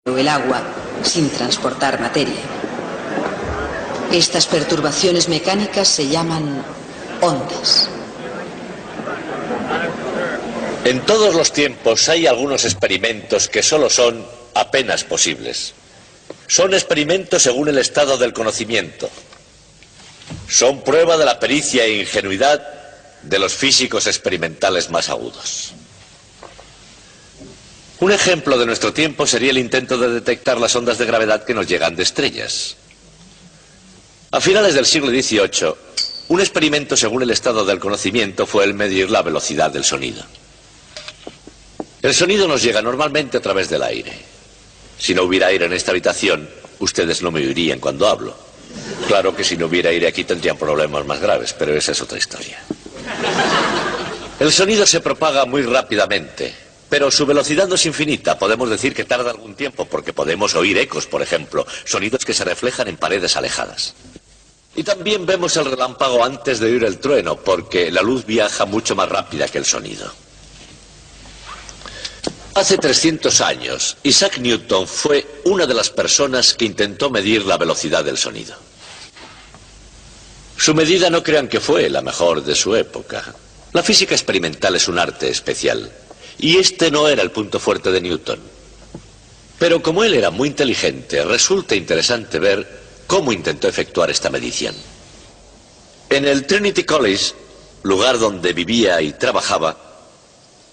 o el agua sin transportar materia. Estas perturbaciones mecánicas se llaman ondas. En todos los tiempos hay algunos experimentos que solo son apenas posibles. Son experimentos según el estado del conocimiento. Son prueba de la pericia e ingenuidad de los físicos experimentales más agudos. Un ejemplo de nuestro tiempo sería el intento de detectar las ondas de gravedad que nos llegan de estrellas. A finales del siglo XVIII, un experimento según el estado del conocimiento fue el medir la velocidad del sonido. El sonido nos llega normalmente a través del aire. Si no hubiera aire en esta habitación, ustedes no me oirían cuando hablo. Claro que si no hubiera aire aquí tendrían problemas más graves, pero esa es otra historia. El sonido se propaga muy rápidamente, pero su velocidad no es infinita. Podemos decir que tarda algún tiempo porque podemos oír ecos, por ejemplo, sonidos que se reflejan en paredes alejadas. Y también vemos el relámpago antes de oír el trueno, porque la luz viaja mucho más rápida que el sonido. Hace 300 años, Isaac Newton fue una de las personas que intentó medir la velocidad del sonido. Su medida no crean que fue la mejor de su época. La física experimental es un arte especial, y este no era el punto fuerte de Newton. Pero como él era muy inteligente, resulta interesante ver cómo intentó efectuar esta medición. En el Trinity College, lugar donde vivía y trabajaba,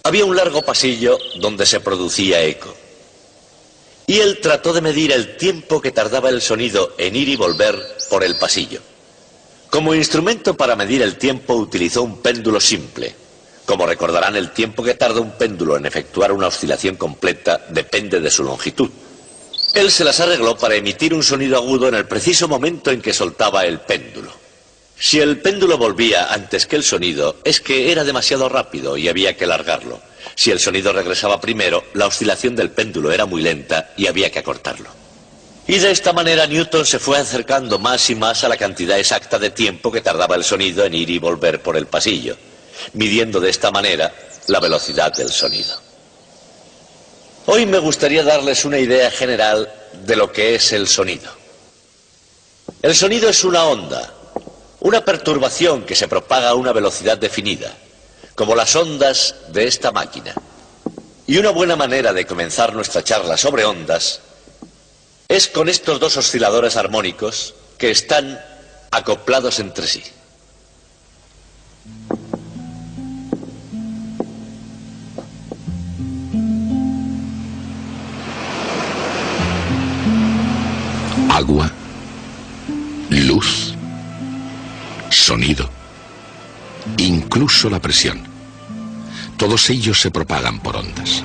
había un largo pasillo donde se producía eco. Y él trató de medir el tiempo que tardaba el sonido en ir y volver por el pasillo. Como instrumento para medir el tiempo utilizó un péndulo simple. Como recordarán, el tiempo que tarda un péndulo en efectuar una oscilación completa depende de su longitud. Él se las arregló para emitir un sonido agudo en el preciso momento en que soltaba el péndulo. Si el péndulo volvía antes que el sonido, es que era demasiado rápido y había que alargarlo. Si el sonido regresaba primero, la oscilación del péndulo era muy lenta y había que acortarlo. Y de esta manera Newton se fue acercando más y más a la cantidad exacta de tiempo que tardaba el sonido en ir y volver por el pasillo, midiendo de esta manera la velocidad del sonido. Hoy me gustaría darles una idea general de lo que es el sonido. El sonido es una onda, una perturbación que se propaga a una velocidad definida, como las ondas de esta máquina. Y una buena manera de comenzar nuestra charla sobre ondas es con estos dos osciladores armónicos que están acoplados entre sí. Agua, luz, sonido, incluso la presión. Todos ellos se propagan por ondas.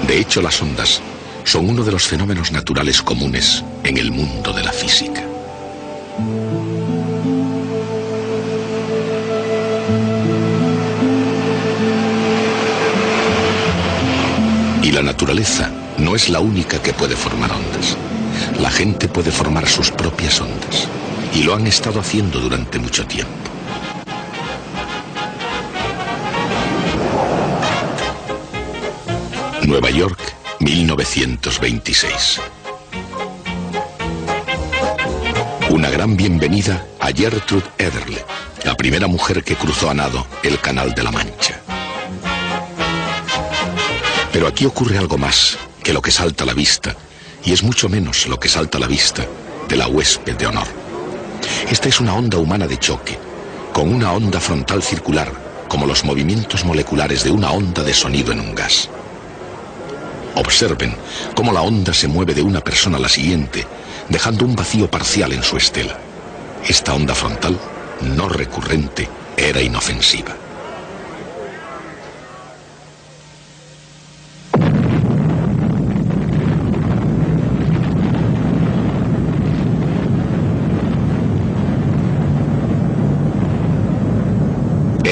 De hecho, las ondas son uno de los fenómenos naturales comunes en el mundo de la física. Y la naturaleza no es la única que puede formar ondas. La gente puede formar sus propias ondas, y lo han estado haciendo durante mucho tiempo. Nueva York, 1926. Una gran bienvenida a Gertrude Ederle, la primera mujer que cruzó a nado el Canal de la Mancha. Pero aquí ocurre algo más que lo que salta a la vista, y es mucho menos lo que salta a la vista de la huésped de honor. Esta es una onda humana de choque, con una onda frontal circular, como los movimientos moleculares de una onda de sonido en un gas. Observen cómo la onda se mueve de una persona a la siguiente, dejando un vacío parcial en su estela. Esta onda frontal, no recurrente, era inofensiva.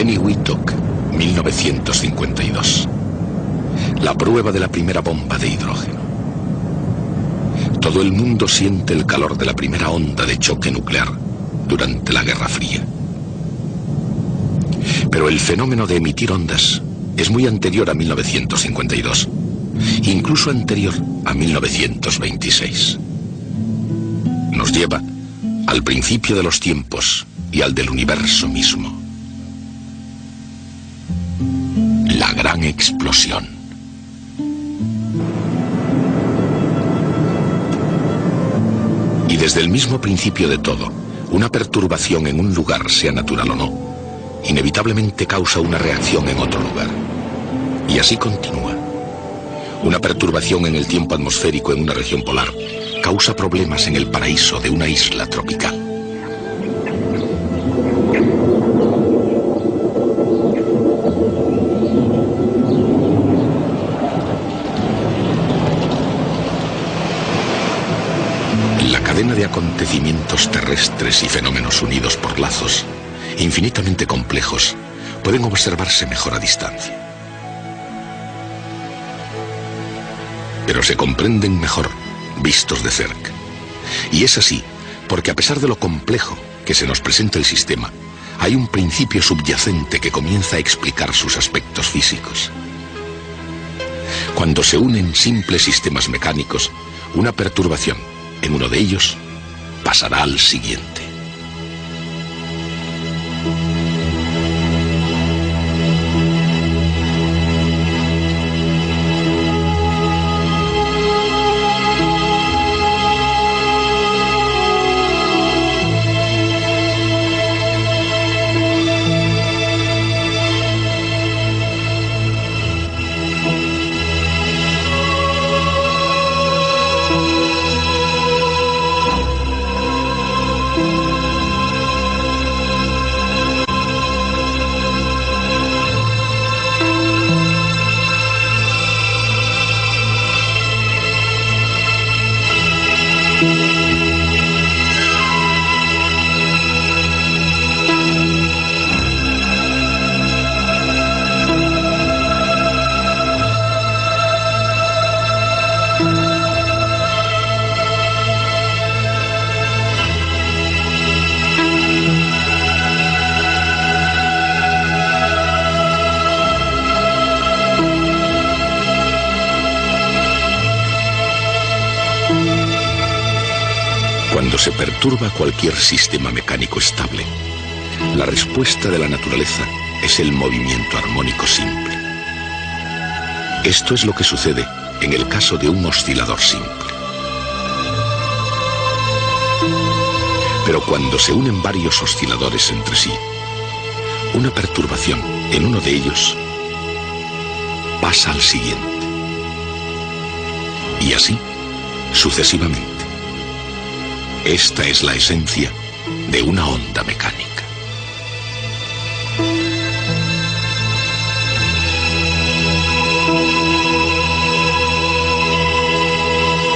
Annie Whitlock, 1952. La prueba de la primera bomba de hidrógeno. Todo el mundo siente el calor de la primera onda de choque nuclear durante la Guerra Fría. Pero el fenómeno de emitir ondas es muy anterior a 1952. incluso anterior a 1926. Nos lleva al principio de los tiempos y al del universo mismo. La gran explosión. Y desde el mismo principio de todo, una perturbación en un lugar, sea natural o no, inevitablemente causa una reacción en otro lugar. Y así continúa. Una perturbación en el tiempo atmosférico en una región polar causa problemas en el paraíso de una isla tropical. La cadena de acontecimientos terrestres y fenómenos unidos por lazos infinitamente complejos pueden observarse mejor a distancia. Pero se comprenden mejor vistos de cerca. Y es así porque a pesar de lo complejo que se nos presenta el sistema, hay un principio subyacente que comienza a explicar sus aspectos físicos. Cuando se unen simples sistemas mecánicos, una perturbación en uno de ellos pasará al siguiente. Cuando se perturba cualquier sistema mecánico estable, la respuesta de la naturaleza es el movimiento armónico simple. Esto es lo que sucede en el caso de un oscilador simple. Pero cuando se unen varios osciladores entre sí, una perturbación en uno de ellos pasa al siguiente. Y así, sucesivamente. Esta es la esencia de una onda mecánica.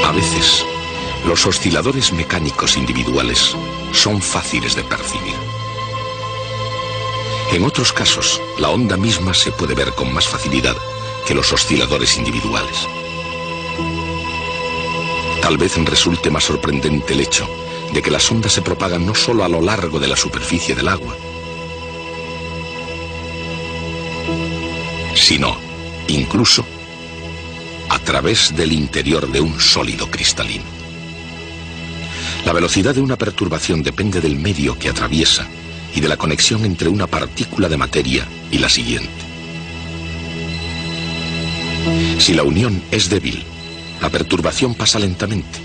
A veces, los osciladores mecánicos individuales son fáciles de percibir. En otros casos, la onda misma se puede ver con más facilidad que los osciladores individuales. Tal vez resulte más sorprendente el hecho de que las ondas se propagan no solo a lo largo de la superficie del agua, sino, incluso, a través del interior de un sólido cristalino. La velocidad de una perturbación depende del medio que atraviesa y de la conexión entre una partícula de materia y la siguiente. Si la unión es débil, la perturbación pasa lentamente.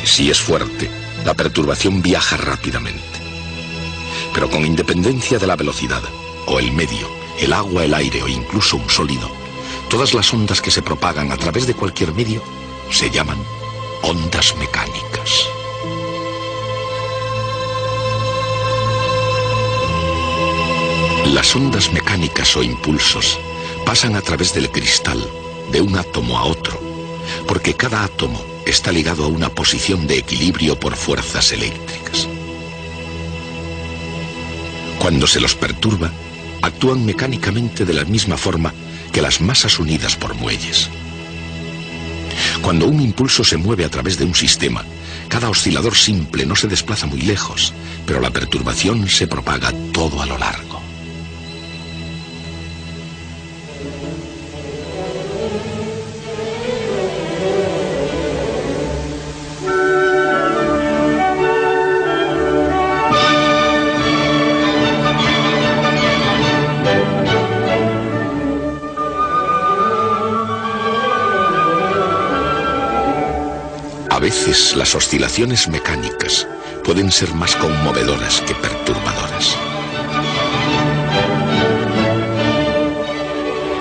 Si es fuerte, la perturbación viaja rápidamente. Pero con independencia de la velocidad, o el medio, el agua, el aire o incluso un sólido, todas las ondas que se propagan a través de cualquier medio se llaman ondas mecánicas. Las ondas mecánicas o impulsos pasan a través del cristal, de un átomo a otro, porque cada átomo está ligado a una posición de equilibrio por fuerzas eléctricas. Cuando se los perturba, actúan mecánicamente de la misma forma que las masas unidas por muelles. Cuando un impulso se mueve a través de un sistema, cada oscilador simple no se desplaza muy lejos, pero la perturbación se propaga todo a lo largo. veces las oscilaciones mecánicas pueden ser más conmovedoras que perturbadoras.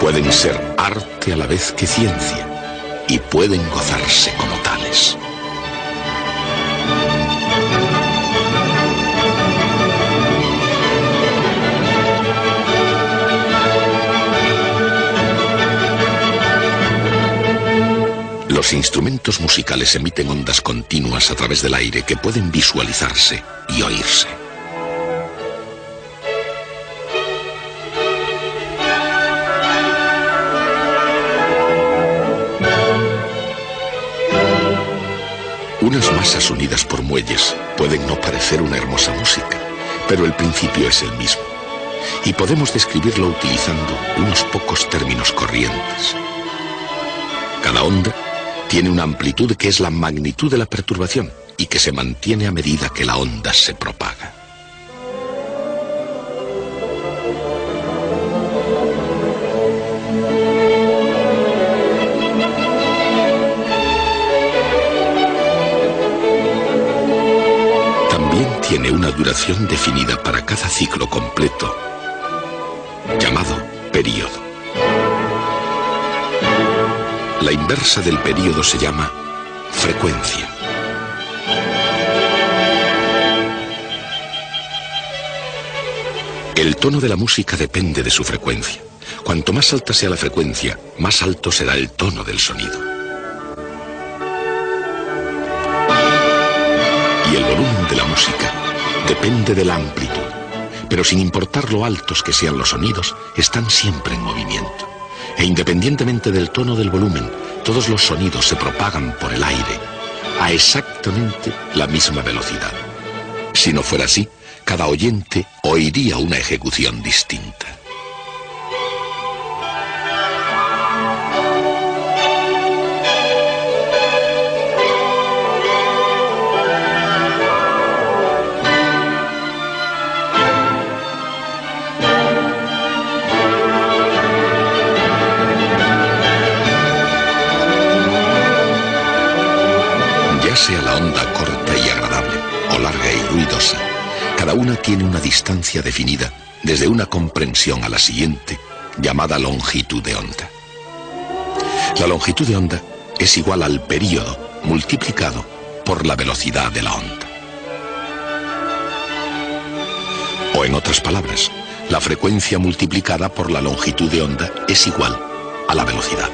Pueden ser arte a la vez que ciencia y pueden gozarse como tales. Los instrumentos musicales emiten ondas continuas a través del aire que pueden visualizarse y oírse. Unas masas unidas por muelles pueden no parecer una hermosa música, pero el principio es el mismo, y podemos describirlo utilizando unos pocos términos corrientes. Cada onda tiene una amplitud que es la magnitud de la perturbación y que se mantiene a medida que la onda se propaga. También tiene una duración definida para cada ciclo completo, llamado período. La inversa del período se llama frecuencia. El tono de la música depende de su frecuencia. Cuanto más alta sea la frecuencia, más alto será el tono del sonido. Y el volumen de la música depende de la amplitud, pero sin importar lo altos que sean los sonidos, están siempre en movimiento. E independientemente del tono del volumen, todos los sonidos se propagan por el aire a exactamente la misma velocidad. Si no fuera así, cada oyente oiría una ejecución distinta. Sea la onda corta y agradable o larga y ruidosa, cada una tiene una distancia definida desde una comprensión a la siguiente, llamada longitud de onda. La longitud de onda es igual al período multiplicado por la velocidad de la onda. O en otras palabras, la frecuencia multiplicada por la longitud de onda es igual a la velocidad.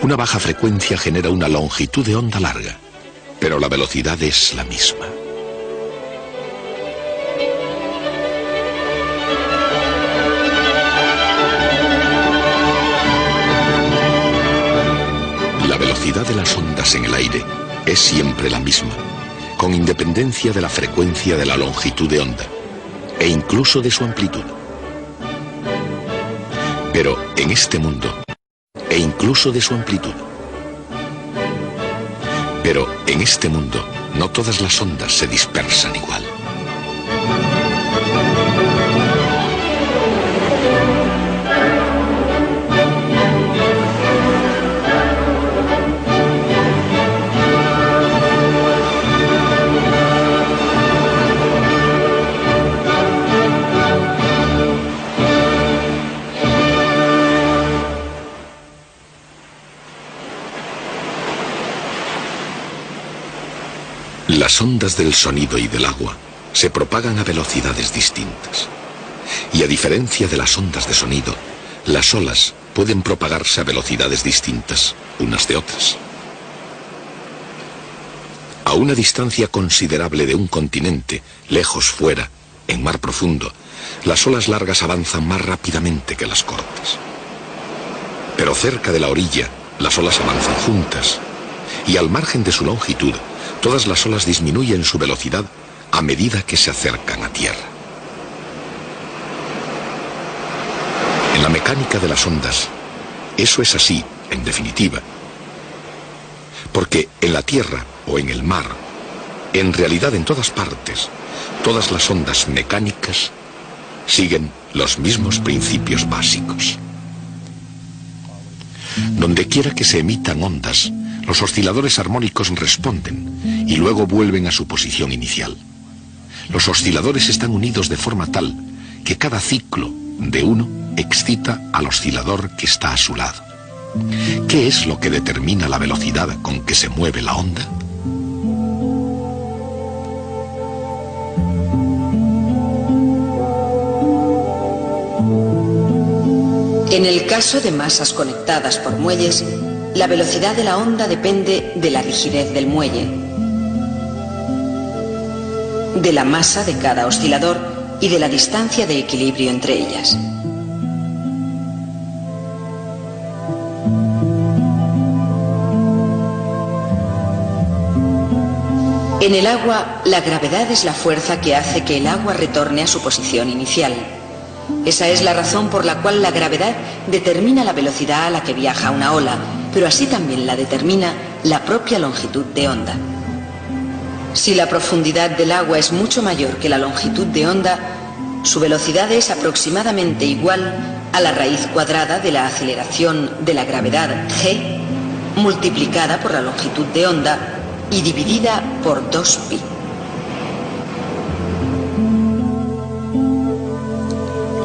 Una baja frecuencia genera una longitud de onda larga, pero la velocidad es la misma. La velocidad de las ondas en el aire es siempre la misma, con independencia de la frecuencia de la longitud de onda, e incluso de su amplitud. Pero en este mundo, e incluso de su amplitud. Pero en este mundo no todas las ondas se dispersan igual. Las ondas del sonido y del agua se propagan a velocidades distintas. Y a diferencia de las ondas de sonido, las olas pueden propagarse a velocidades distintas unas de otras. A una distancia considerable de un continente, lejos fuera, en mar profundo, las olas largas avanzan más rápidamente que las cortas. Pero cerca de la orilla, las olas avanzan juntas, y al margen de su longitud, todas las olas disminuyen su velocidad a medida que se acercan a tierra. En la mecánica de las ondas, eso es así, en definitiva. Porque en la tierra o en el mar, en realidad en todas partes, todas las ondas mecánicas siguen los mismos principios básicos. Donde quiera que se emitan ondas, Los osciladores armónicos responden y luego vuelven a su posición inicial. Los osciladores están unidos de forma tal que cada ciclo de uno excita al oscilador que está a su lado. ¿Qué es lo que determina la velocidad con que se mueve la onda? En el caso de masas conectadas por muelles, la velocidad de la onda depende de la rigidez del muelle, de la masa de cada oscilador y de la distancia de equilibrio entre ellas. En el agua, la gravedad es la fuerza que hace que el agua retorne a su posición inicial. Esa es la razón por la cual la gravedad determina la velocidad a la que viaja una ola, pero así también la determina la propia longitud de onda. Si la profundidad del agua es mucho mayor que la longitud de onda, su velocidad es aproximadamente igual a la raíz cuadrada de la aceleración de la gravedad g multiplicada por la longitud de onda y dividida por 2pi.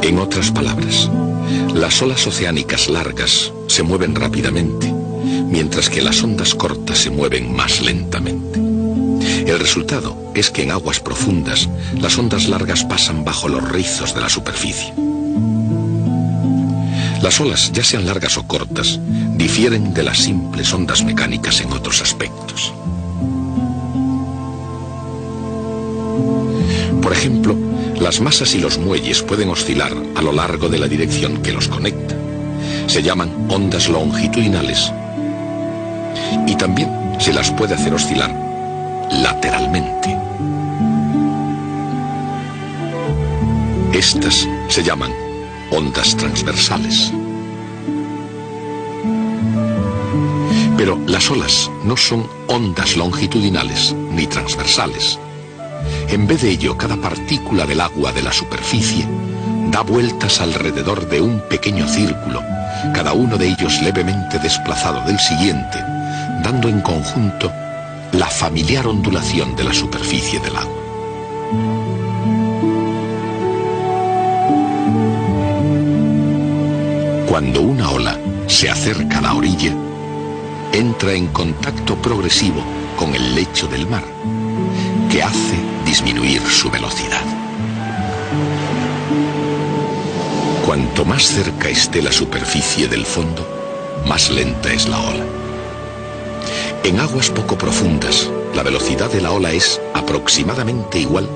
En otras palabras, las olas oceánicas largas se mueven rápidamente, mientras que las ondas cortas se mueven más lentamente. El resultado es que en aguas profundas, las ondas largas pasan bajo los rizos de la superficie. Las olas, ya sean largas o cortas, difieren de las simples ondas mecánicas en otros aspectos. Por ejemplo, las masas y los muelles pueden oscilar a lo largo de la dirección que los conecta. Se llaman ondas longitudinales. Y también se las puede hacer oscilar lateralmente. Estas se llaman ondas transversales. Pero las olas no son ondas longitudinales ni transversales. En vez de ello, cada partícula del agua de la superficie da vueltas alrededor de un pequeño círculo, cada uno de ellos levemente desplazado del siguiente, dando en conjunto la familiar ondulación de la superficie del agua. Cuando una ola se acerca a la orilla, entra en contacto progresivo con el lecho del mar, que hace disminuir su velocidad. Cuanto más cerca esté la superficie del fondo, más lenta es la ola. En aguas poco profundas, la velocidad de la ola es aproximadamente igual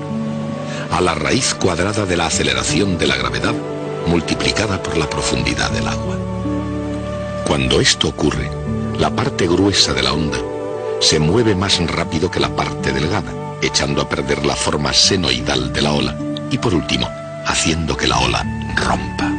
a la raíz cuadrada de la aceleración de la gravedad multiplicada por la profundidad del agua. Cuando esto ocurre, la parte gruesa de la onda se mueve más rápido que la parte delgada, echando a perder la forma senoidal de la ola y, por último, haciendo que la ola rompa.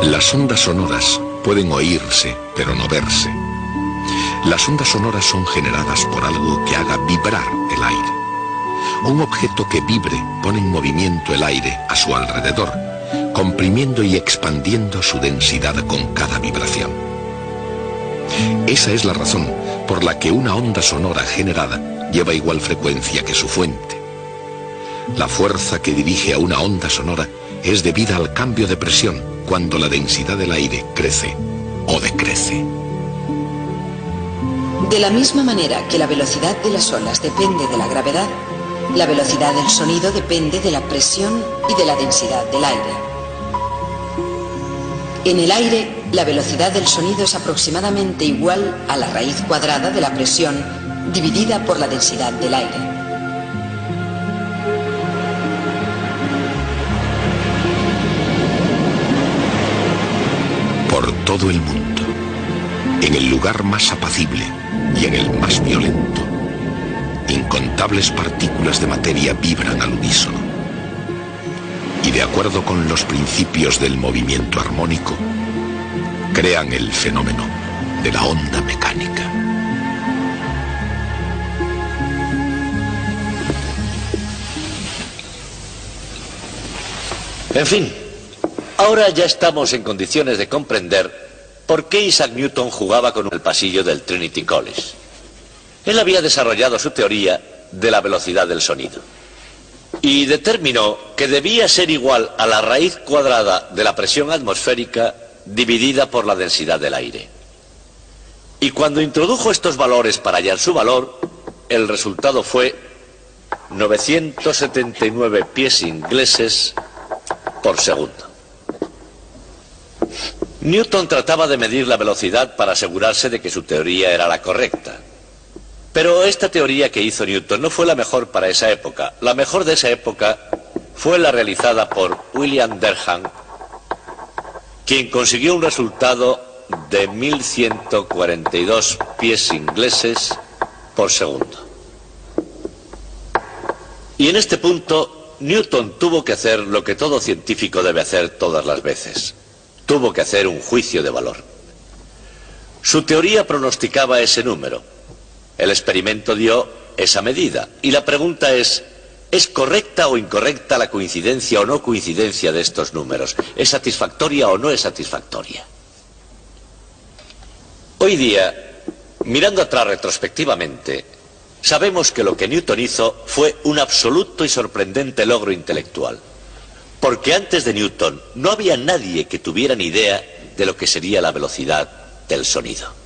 Las ondas sonoras pueden oírse, pero no verse. Las ondas sonoras son generadas por algo que haga vibrar el aire. Un objeto que vibre pone en movimiento el aire a su alrededor, comprimiendo y expandiendo su densidad con cada vibración. Esa es la razón por la que una onda sonora generada lleva igual frecuencia que su fuente. La fuerza que dirige a una onda sonora es debida al cambio de presión cuando la densidad del aire crece o decrece. De la misma manera que la velocidad de las olas depende de la gravedad, la velocidad del sonido depende de la presión y de la densidad del aire. En el aire, la velocidad del sonido es aproximadamente igual a la raíz cuadrada de la presión dividida por la densidad del aire. Por todo el mundo, en el lugar más apacible y en el más violento, incontables partículas de materia vibran al unísono. y de acuerdo con los principios del movimiento armónico, crean el fenómeno de la onda mecánica. En fin, ahora ya estamos en condiciones de comprender por qué Isaac Newton jugaba con el pasillo del Trinity College. Él había desarrollado su teoría de la velocidad del sonido y determinó que debía ser igual a la raíz cuadrada de la presión atmosférica dividida por la densidad del aire. Y cuando introdujo estos valores para hallar su valor, el resultado fue 979 pies ingleses por segundo. Newton trataba de medir la velocidad para asegurarse de que su teoría era la correcta. Pero esta teoría que hizo Newton no fue la mejor para esa época. La mejor de esa época fue la realizada por William Derham, quien consiguió un resultado de 1142 pies ingleses por segundo. Y en este punto, Newton tuvo que hacer lo que todo científico debe hacer todas las veces. Tuvo que hacer un juicio de valor. Su teoría pronosticaba ese número. El experimento dio esa medida. Y la pregunta ¿es correcta o incorrecta la coincidencia o no coincidencia de estos números? ¿Es satisfactoria o no es satisfactoria? Hoy día, mirando atrás retrospectivamente, sabemos que lo que Newton hizo fue un absoluto y sorprendente logro intelectual. Porque antes de Newton no había nadie que tuviera ni idea de lo que sería la velocidad del sonido.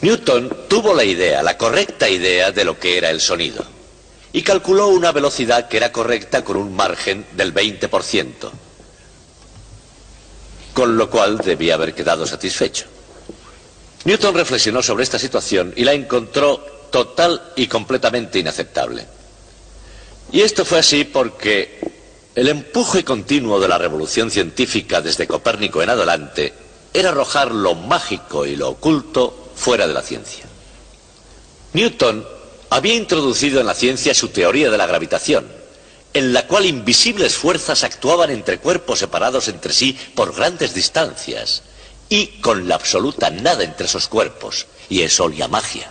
Newton tuvo la idea, la correcta idea de lo que era el sonido, y calculó una velocidad que era correcta con un margen del 20%, con lo cual debía haber quedado satisfecho. Newton reflexionó sobre esta situación y la encontró total y completamente inaceptable. Y esto fue así porque el empuje continuo de la revolución científica desde Copérnico en adelante era arrojar lo mágico y lo oculto fuera de la ciencia. Newton había introducido en la ciencia su teoría de la gravitación, en la cual invisibles fuerzas actuaban entre cuerpos separados entre sí por grandes distancias y con la absoluta nada entre esos cuerpos, y eso olía magia.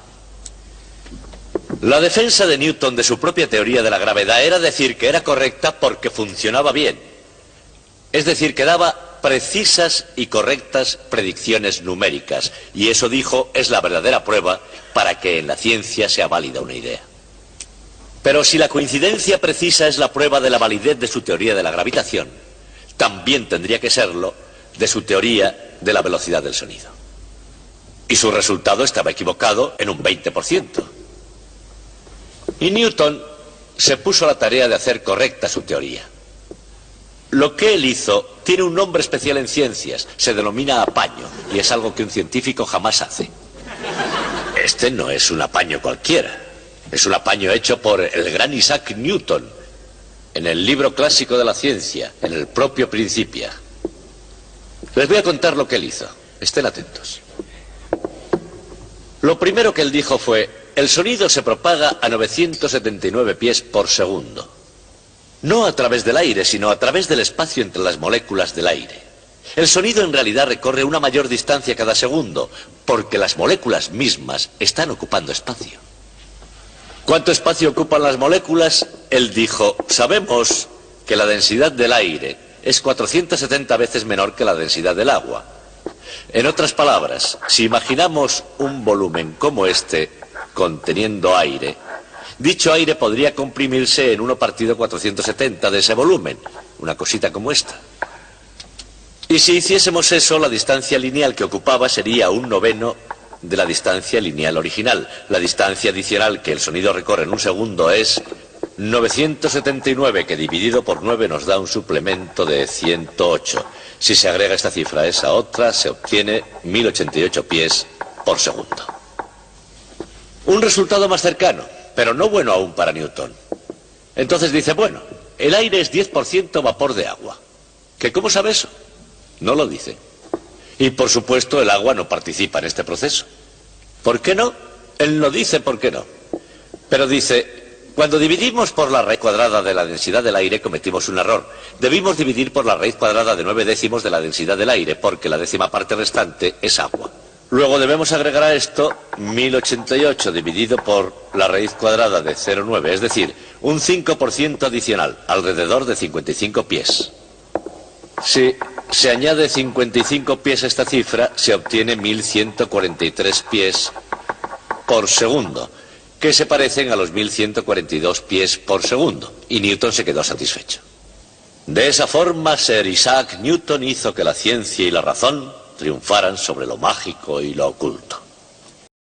La defensa de Newton de su propia teoría de la gravedad era decir que era correcta porque funcionaba bien, es decir, que daba precisas y correctas predicciones numéricas, y eso, dijo, es la verdadera prueba para que en la ciencia sea válida una idea. Pero si la coincidencia precisa es la prueba de la validez de su teoría de la gravitación, también tendría que serlo de su teoría de la velocidad del sonido. Y su resultado estaba equivocado en un 20%. Y Newton se puso a la tarea de hacer correcta su teoría. Lo que él hizo tiene un nombre especial en ciencias, se denomina apaño, y es algo que un científico jamás hace. Este no es un apaño cualquiera, es un apaño hecho por el gran Isaac Newton, en el libro clásico de la ciencia, en el propio Principia. Les voy a contar lo que él hizo, estén atentos. Lo primero que él dijo fue: el sonido se propaga a 979 pies por segundo. No a través del aire, sino a través del espacio entre las moléculas del aire. El sonido en realidad recorre una mayor distancia cada segundo, porque las moléculas mismas están ocupando espacio. ¿Cuánto espacio ocupan las moléculas? Él dijo: sabemos que la densidad del aire es 470 veces menor que la densidad del agua. En otras palabras, si imaginamos un volumen como este, conteniendo aire, dicho aire podría comprimirse en 1 partido 470 de ese volumen, una cosita como esta. Y si hiciésemos eso, la distancia lineal que ocupaba sería 1/9 de la distancia lineal original. La distancia adicional que el sonido recorre en un segundo es 979, que dividido por 9 nos da un suplemento de 108. Si se agrega esta cifra a esa otra, se obtiene 1088 pies por segundo. Un resultado más cercano, pero no bueno aún para Newton. Entonces dice: bueno, el aire es 10% vapor de agua. ¿Que cómo sabe eso? No lo dice. Y por supuesto el agua no participa en este proceso. ¿Por qué no? Él no dice por qué no. Pero dice: Cuando dividimos por la raíz cuadrada de la densidad del aire cometimos un error. Debimos dividir por la raíz cuadrada de 9 décimos de la densidad del aire, porque la décima parte restante es agua. Luego debemos agregar a esto 1088 dividido por la raíz cuadrada de 0,9, es decir, un 5% adicional, alrededor de 55 pies. Si se añade 55 pies a esta cifra, se obtiene 1143 pies por segundo, que se parecen a los 1142 pies por segundo, y Newton se quedó satisfecho. De esa forma, Sir Isaac Newton hizo que la ciencia y la razón triunfaran sobre lo mágico y lo oculto.